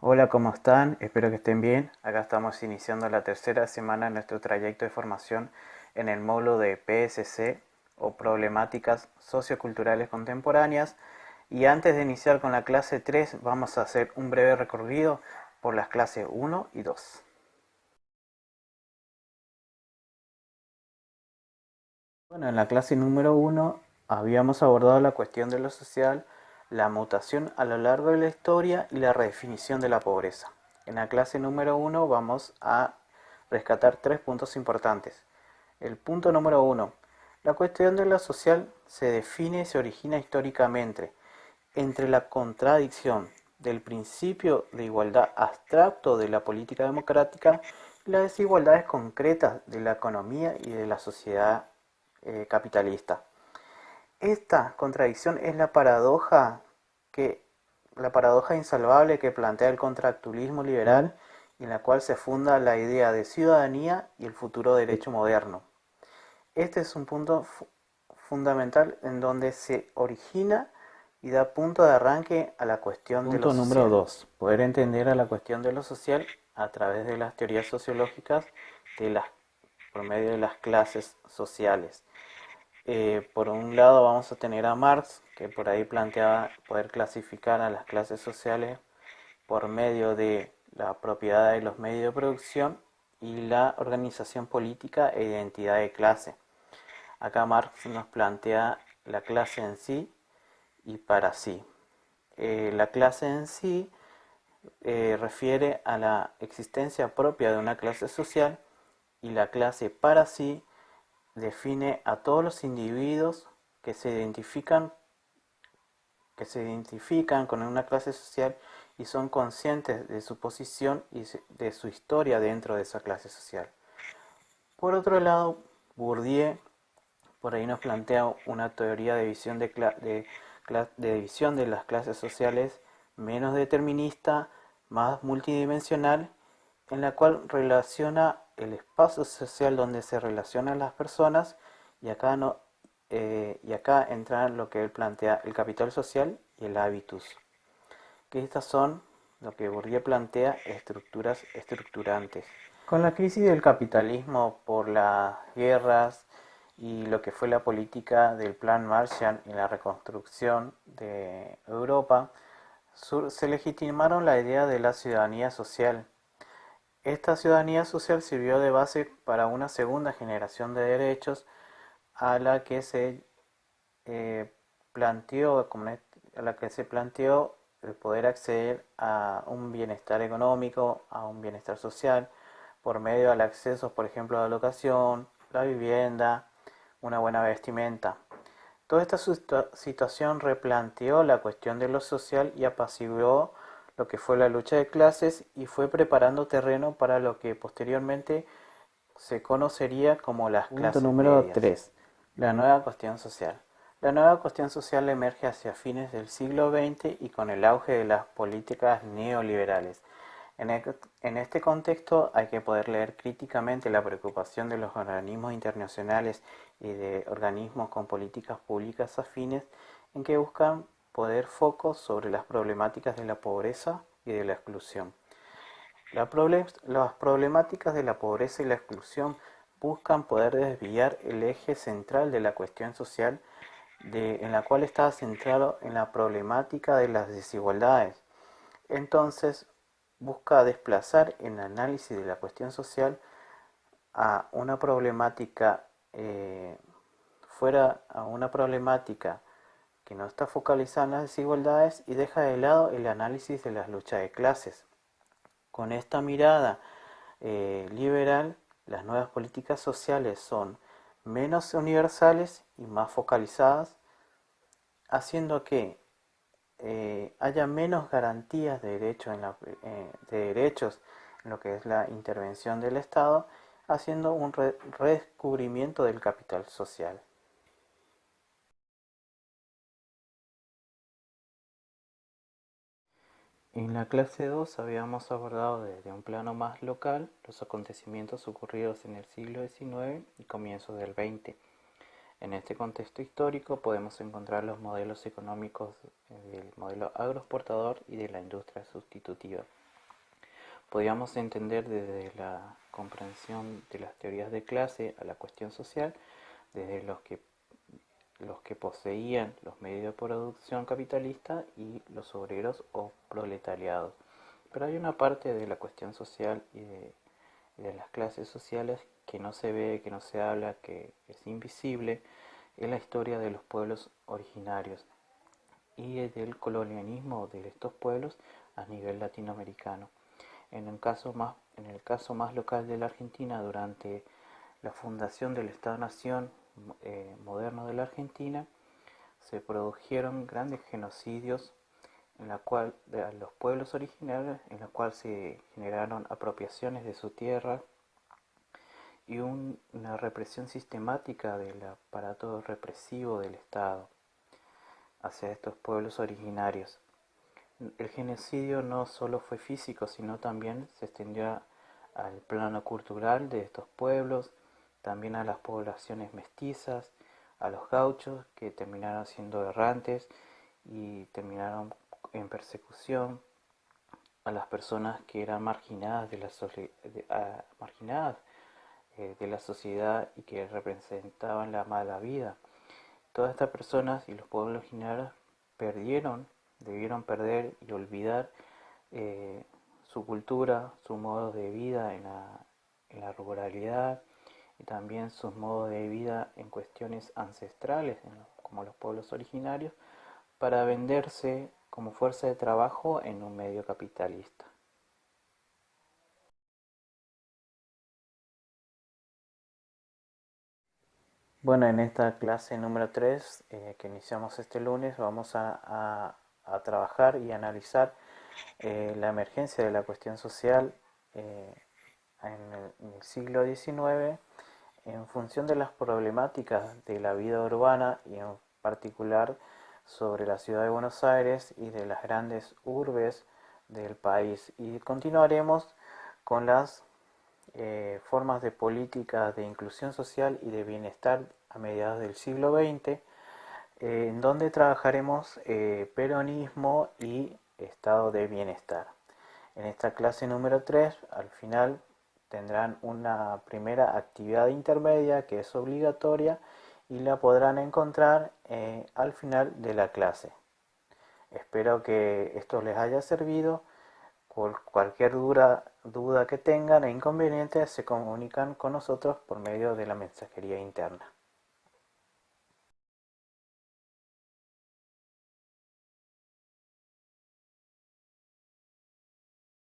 Hola, ¿cómo están? Espero que estén bien. Acá estamos iniciando la tercera semana de nuestro trayecto de formación en el módulo de PSC o Problemáticas Socioculturales Contemporáneas. Y antes de iniciar con la clase 3, vamos a hacer un breve recorrido por las clases 1 y 2. Bueno, en la clase número 1 habíamos abordado la cuestión de lo social, la mutación a lo largo de la historia y la redefinición de la pobreza. En la clase número 1 vamos a rescatar tres puntos importantes. El punto número 1. La cuestión de lo social se define y se origina históricamente entre la contradicción del principio de igualdad abstracto de la política democrática y las desigualdades concretas de la economía y de la sociedad capitalista. Esta contradicción es que la paradoja insalvable que plantea el contractualismo liberal, en la cual se funda la idea de ciudadanía y el futuro derecho moderno. Este es un punto fundamental en donde se origina y da punto de arranque a la cuestión de lo social. Punto número 2. Poder entender a la cuestión de lo social a través de las teorías sociológicas de las, por medio de las clases sociales. Por un lado vamos a tener a Marx, que por ahí planteaba poder clasificar a las clases sociales por medio de la propiedad de los medios de producción y la organización política e identidad de clase. Acá Marx nos plantea la clase en sí y para sí. La clase en sí refiere a la existencia propia de una clase social y la clase para sí define a todos los individuos que se identifican con una clase social y son conscientes de su posición y de su historia dentro de esa clase social. Por otro lado, Bourdieu por ahí nos plantea una teoría de división de las clases sociales menos determinista, más multidimensional, en la cual relaciona el espacio social donde se relacionan las personas y acá, no, y acá entra lo que él plantea el capital social y el habitus, que estas son lo que Bourdieu plantea estructuras estructurantes. Con la crisis del capitalismo por las guerras y lo que fue la política del Plan Marshall y la reconstrucción de Europa, se legitimaron la idea de la ciudadanía social. Esta ciudadanía social sirvió de base para una segunda generación de derechos a la que se eh, a la que se planteó el poder acceder a un bienestar económico, a un bienestar social, por medio del acceso, por ejemplo, a la educación, la vivienda, una buena vestimenta. Toda esta situación replanteó la cuestión de lo social y apaciguó lo que fue la lucha de clases y fue preparando terreno para lo que posteriormente se conocería como las clases número medias. 3. La nueva cuestión social. La nueva cuestión social emerge hacia fines del siglo XX y con el auge de las políticas neoliberales. En este contexto hay que poder leer críticamente la preocupación de los organismos internacionales y de organismos con políticas públicas afines en que buscan poner foco sobre las problemáticas de la pobreza y de la exclusión. Las problemáticas de la pobreza y la exclusión buscan poder desviar el eje central de la cuestión social en la cual está centrado en la problemática de las desigualdades. Entonces, busca desplazar el análisis de la cuestión social a una problemática a una problemática que no está focalizada en las desigualdades y deja de lado el análisis de las luchas de clases. Con esta mirada liberal, las nuevas políticas sociales son menos universales y más focalizadas, haciendo que haya menos garantías de derechos en lo que es la intervención del Estado, haciendo un redescubrimiento del capital social. En la clase 2 habíamos abordado desde un plano más local los acontecimientos ocurridos en el siglo XIX y comienzos del XX. En este contexto histórico podemos encontrar los modelos económicos del modelo agroexportador y de la industria sustitutiva. podíamos entender desde la comprensión de las teorías de clase a la cuestión social, desde los que poseían los medios de producción capitalista y los obreros o proletariados. Pero hay una parte de la cuestión social y de las clases sociales que no se ve, que no se habla, que es invisible, es la historia de los pueblos originarios y del colonialismo de estos pueblos a nivel latinoamericano. En el caso más local de la Argentina, durante la fundación del Estado-Nación moderno de la Argentina, se produjeron grandes genocidios en la cual de los pueblos originarios, en la cual se generaron apropiaciones de su tierra y una represión sistemática del aparato represivo del Estado hacia estos pueblos originarios. El genocidio no solo fue físico, sino también se extendió al plano cultural de estos pueblos, también a las poblaciones mestizas, a los gauchos que terminaron siendo errantes y terminaron en persecución, a las personas que eran marginadas de la sociedad y que representaban la mala vida. Todas estas personas y los pueblos originarios debieron perder y olvidar su cultura, su modo de vida en la ruralidad y también sus modos de vida en cuestiones ancestrales, como los pueblos originarios, para venderse como fuerza de trabajo en un medio capitalista. Bueno, en esta clase número 3 que iniciamos este lunes vamos a trabajar y analizar la emergencia de la cuestión social eh, en el siglo XIX en función de las problemáticas de la vida urbana y en particular sobre la ciudad de Buenos Aires y de las grandes urbes del país. Y continuaremos con las formas de políticas de inclusión social y de bienestar a mediados del siglo XX, en donde trabajaremos peronismo y estado de bienestar. En esta clase número 3, al final tendrán una primera actividad intermedia que es obligatoria y la podrán encontrar al final de la clase. Espero que esto les haya servido. Cualquier duda que tengan e inconveniente se comunican con nosotros por medio de la mensajería interna.